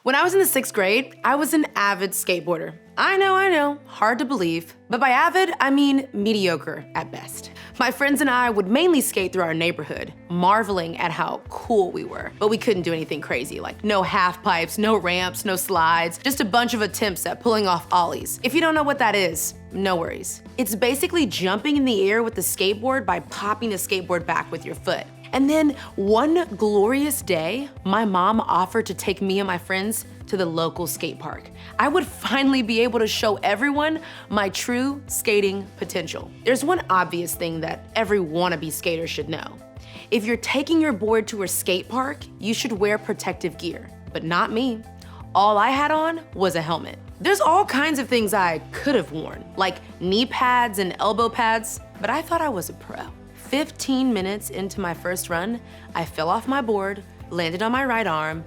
When I was in the 6th grade, I was an avid skateboarder. I know, hard to believe. But by avid, I mean mediocre at best. My friends and I would mainly skate through our neighborhood, marveling at how cool we were. But we couldn't do anything crazy, like no half pipes, no ramps, no slides, just a bunch of attempts at pulling off ollies. If you don't know what that is, no worries. It's basically jumping in the air with the skateboard by popping the skateboard back with your foot. And then one glorious day, my mom offered to take me and my friends to the local skate park. I would finally be able to show everyone my true skating potential. There's one obvious thing that every wannabe skater should know. If you're taking your board to a skate park, you should wear protective gear, but not me. All I had on was a helmet. There's all kinds of things I could have worn, like knee pads and elbow pads, but I thought I was a pro. 15 minutes into my first run, I fell off my board, landed on my right arm,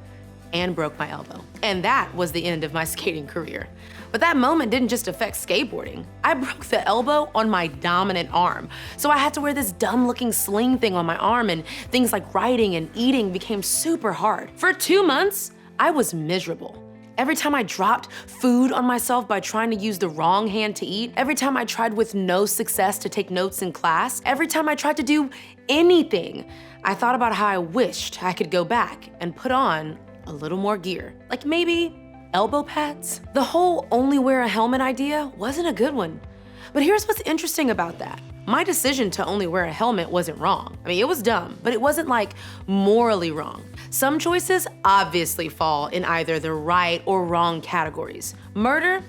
and broke my elbow. And that was the end of my skating career. But that moment didn't just affect skateboarding. I broke the elbow on my dominant arm. So I had to wear this dumb-looking sling thing on my arm, and things like writing and eating became super hard. For 2 months, I was miserable. Every time I dropped food on myself by trying to use the wrong hand to eat, every time I tried with no success to take notes in class, every time I tried to do anything, I thought about how I wished I could go back and put on a little more gear. Like maybe elbow pads? The whole only wear a helmet idea wasn't a good one. But here's what's interesting about that. My decision to only wear a helmet wasn't wrong. I mean, it was dumb, but it wasn't like morally wrong. Some choices obviously fall in either the right or wrong categories. Murder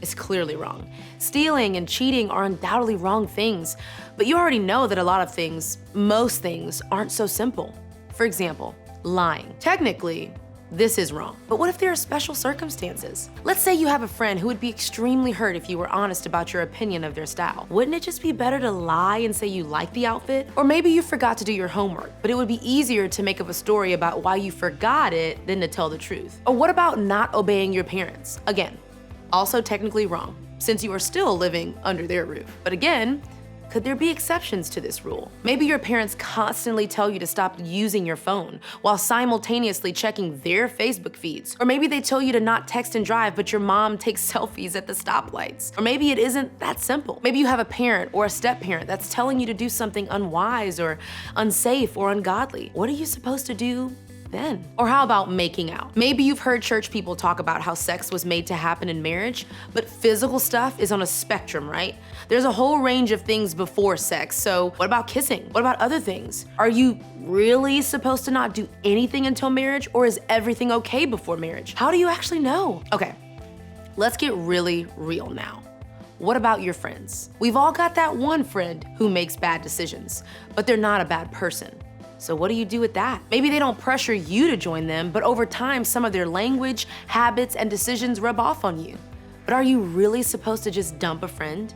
is clearly wrong. Stealing and cheating are undoubtedly wrong things, but you already know that a lot of things, most things, aren't so simple. For example, lying. Technically, this is wrong. But what if there are special circumstances? Let's say you have a friend who would be extremely hurt if you were honest about your opinion of their style. Wouldn't it just be better to lie and say you like the outfit? Or maybe you forgot to do your homework, but it would be easier to make up a story about why you forgot it than to tell the truth. Or what about not obeying your parents? Again, also technically wrong, since you are still living under their roof. But again, could there be exceptions to this rule? Maybe your parents constantly tell you to stop using your phone while simultaneously checking their Facebook feeds. Or maybe they tell you to not text and drive, but your mom takes selfies at the stoplights. Or maybe it isn't that simple. Maybe you have a parent or a step-parent that's telling you to do something unwise or unsafe or ungodly. What are you supposed to do then? Or how about making out? Maybe you've heard church people talk about how sex was made to happen in marriage, but physical stuff is on a spectrum, right? There's a whole range of things before sex, so what about kissing? What about other things? Are you really supposed to not do anything until marriage, or is everything okay before marriage? How do you actually know? Okay, let's get really real now. What about your friends? We've all got that one friend who makes bad decisions, but they're not a bad person. So what do you do with that? Maybe they don't pressure you to join them, but over time, some of their language, habits, and decisions rub off on you. But are you really supposed to just dump a friend?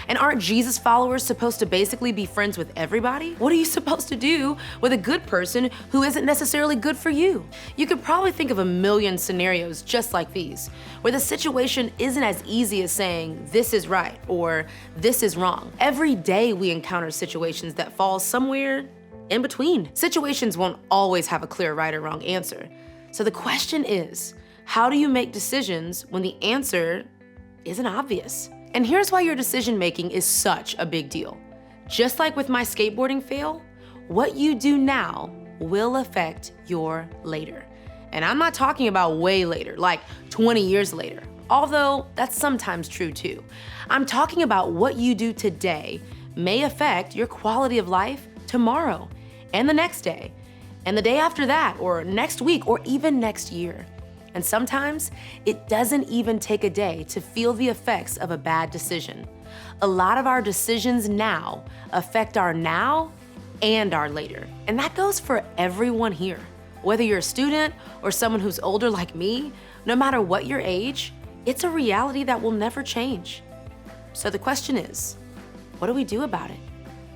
And aren't Jesus followers supposed to basically be friends with everybody? What are you supposed to do with a good person who isn't necessarily good for you? You could probably think of a million scenarios just like these, where the situation isn't as easy as saying, this is right, or this is wrong. Every day we encounter situations that fall somewhere in between. Situations won't always have a clear right or wrong answer. So the question is, how do you make decisions when the answer isn't obvious? And here's why your decision-making is such a big deal. Just like with my skateboarding fail, what you do now will affect your later. And I'm not talking about way later, like 20 years later, although that's sometimes true too. I'm talking about what you do today may affect your quality of life tomorrow and the next day, and the day after that, or next week, or even next year. And sometimes it doesn't even take a day to feel the effects of a bad decision. A lot of our decisions now affect our now and our later. And that goes for everyone here. Whether you're a student or someone who's older like me, no matter what your age, it's a reality that will never change. So the question is, what do we do about it?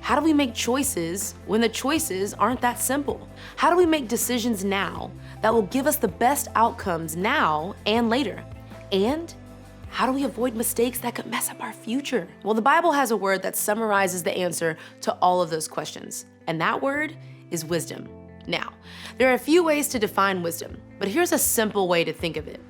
How do we make choices when the choices aren't that simple? How do we make decisions now that will give us the best outcomes now and later? And how do we avoid mistakes that could mess up our future? Well, the Bible has a word that summarizes the answer to all of those questions, and that word is wisdom. Now, there are a few ways to define wisdom, but here's a simple way to think of it.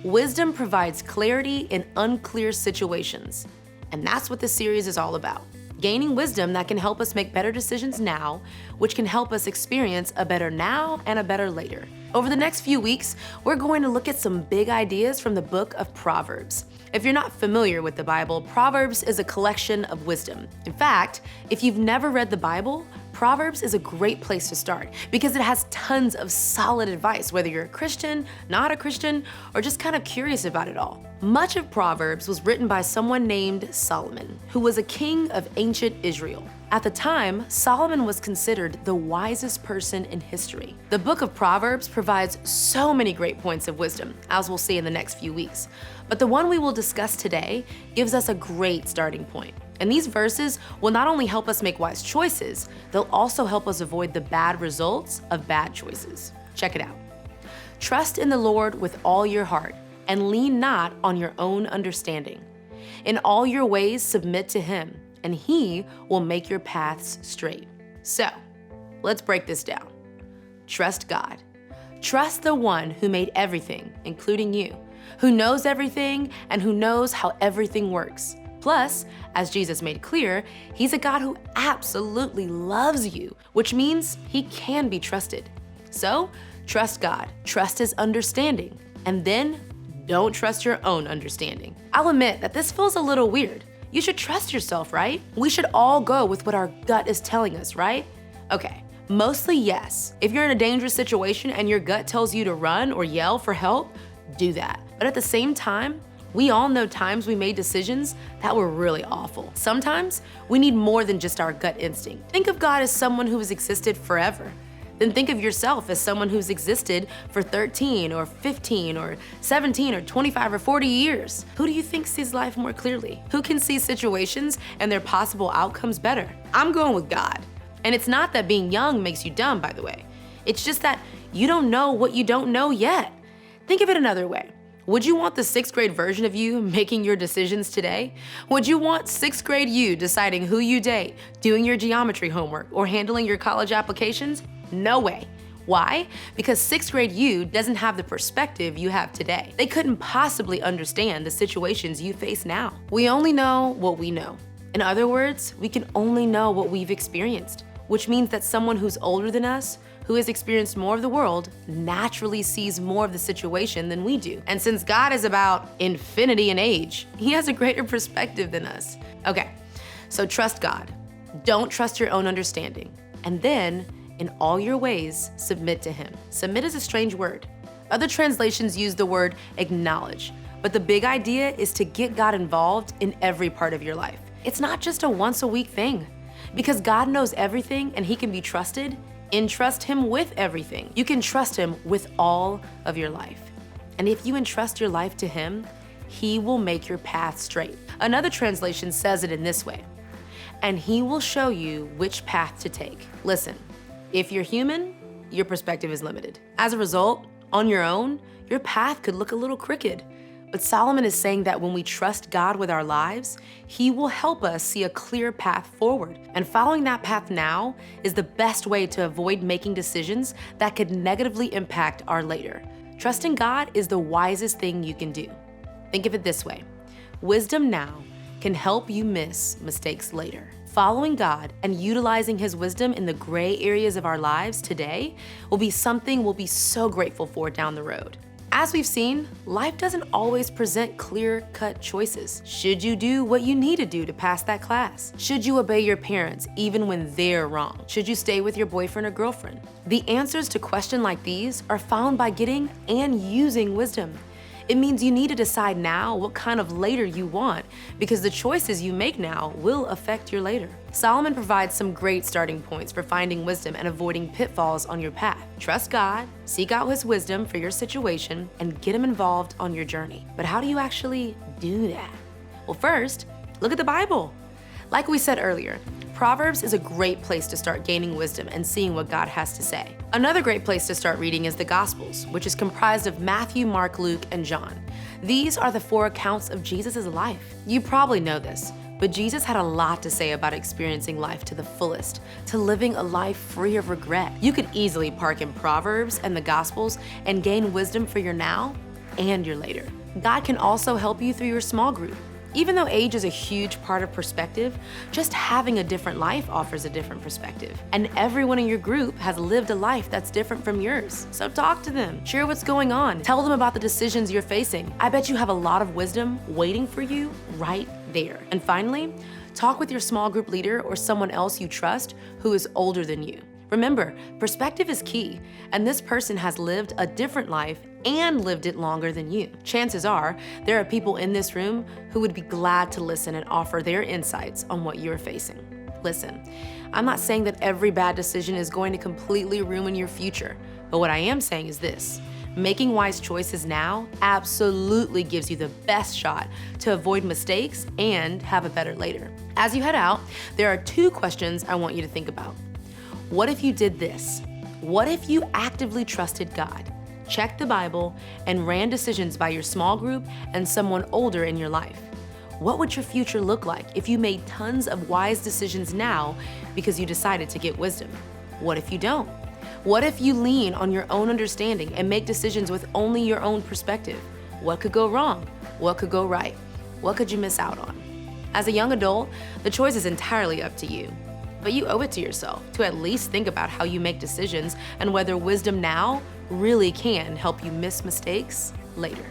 Wisdom provides clarity in unclear situations, and that's what this series is all about. Gaining wisdom that can help us make better decisions now, which can help us experience a better now and a better later. Over the next few weeks, we're going to look at some big ideas from the book of Proverbs. If you're not familiar with the Bible, Proverbs is a collection of wisdom. In fact, if you've never read the Bible, Proverbs is a great place to start because it has tons of solid advice, whether you're a Christian, not a Christian, or just kind of curious about it all. Much of Proverbs was written by someone named Solomon, who was a king of ancient Israel. At the time, Solomon was considered the wisest person in history. The book of Proverbs provides so many great points of wisdom, as we'll see in the next few weeks. But the one we will discuss today gives us a great starting point. And these verses will not only help us make wise choices, they'll also help us avoid the bad results of bad choices. Check it out. Trust in the Lord with all your heart, and lean not on your own understanding. In all your ways submit to Him, and He will make your paths straight. So, let's break this down. Trust God. Trust the one who made everything, including you, who knows everything and who knows how everything works. Plus, as Jesus made clear, He's a God who absolutely loves you, which means He can be trusted. So, trust God, trust His understanding, and then don't trust your own understanding. I'll admit that this feels a little weird. You should trust yourself, right? We should all go with what our gut is telling us, right? Okay, mostly yes. If you're in a dangerous situation and your gut tells you to run or yell for help, do that. But at the same time, we all know times we made decisions that were really awful. Sometimes we need more than just our gut instinct. Think of God as someone who has existed forever. Then think of yourself as someone who's existed for 13 or 15 or 17 or 25 or 40 years. Who do you think sees life more clearly? Who can see situations and their possible outcomes better? I'm going with God. And it's not that being young makes you dumb, by the way. It's just that you don't know what you don't know yet. Think of it another way. Would you want the 6th grade version of you making your decisions today? Would you want 6th grade you deciding who you date, doing your geometry homework, or handling your college applications? No way. Why? Because 6th grade you doesn't have the perspective you have today. They couldn't possibly understand the situations you face now. We only know what we know. In other words, we can only know what we've experienced, which means that someone who's older than us, who has experienced more of the world, naturally sees more of the situation than we do. And since God is about infinity in age, He has a greater perspective than us. Okay, so trust God. Don't trust your own understanding. And then, in all your ways, submit to Him. Submit is a strange word. Other translations use the word acknowledge, but the big idea is to get God involved in every part of your life. It's not just a once-a-week thing. Because God knows everything and He can be trusted, entrust Him with everything. You can trust Him with all of your life. And if you entrust your life to Him, He will make your path straight. Another translation says it in this way, and He will show you which path to take. Listen, if you're human, your perspective is limited. As a result, on your own, your path could look a little crooked. But Solomon is saying that when we trust God with our lives, He will help us see a clear path forward. And following that path now is the best way to avoid making decisions that could negatively impact our later. Trusting God is the wisest thing you can do. Think of it this way. Wisdom now can help you miss mistakes later. Following God and utilizing His wisdom in the gray areas of our lives today will be something we'll be so grateful for down the road. As we've seen, life doesn't always present clear-cut choices. Should you do what you need to do to pass that class? Should you obey your parents even when they're wrong? Should you stay with your boyfriend or girlfriend? The answers to questions like these are found by getting and using wisdom. It means you need to decide now what kind of later you want, because the choices you make now will affect your later. Solomon provides some great starting points for finding wisdom and avoiding pitfalls on your path. Trust God, seek out His wisdom for your situation, and get Him involved on your journey. But how do you actually do that? Well, first, look at the Bible. Like we said earlier, Proverbs is a great place to start gaining wisdom and seeing what God has to say. Another great place to start reading is the Gospels, which is comprised of Matthew, Mark, Luke, and John. These are the 4 accounts of Jesus' life. You probably know this, but Jesus had a lot to say about experiencing life to the fullest, to living a life free of regret. You could easily park in Proverbs and the Gospels and gain wisdom for your now and your later. God can also help you through your small group. Even though age is a huge part of perspective, just having a different life offers a different perspective. And everyone in your group has lived a life that's different from yours. So talk to them, share what's going on, tell them about the decisions you're facing. I bet you have a lot of wisdom waiting for you right there. And finally, talk with your small group leader or someone else you trust who is older than you. Remember, perspective is key, and this person has lived a different life and lived it longer than you. Chances are, there are people in this room who would be glad to listen and offer their insights on what you're facing. Listen, I'm not saying that every bad decision is going to completely ruin your future, but what I am saying is this: making wise choices now absolutely gives you the best shot to avoid mistakes and have a better later. As you head out, there are 2 questions I want you to think about. What if you did this? What if you actively trusted God, checked the Bible, and ran decisions by your small group and someone older in your life? What would your future look like if you made tons of wise decisions now because you decided to get wisdom? What if you don't? What if you lean on your own understanding and make decisions with only your own perspective? What could go wrong? What could go right? What could you miss out on? As a young adult, the choice is entirely up to you. But you owe it to yourself to at least think about how you make decisions and whether wisdom now really can help you miss mistakes later.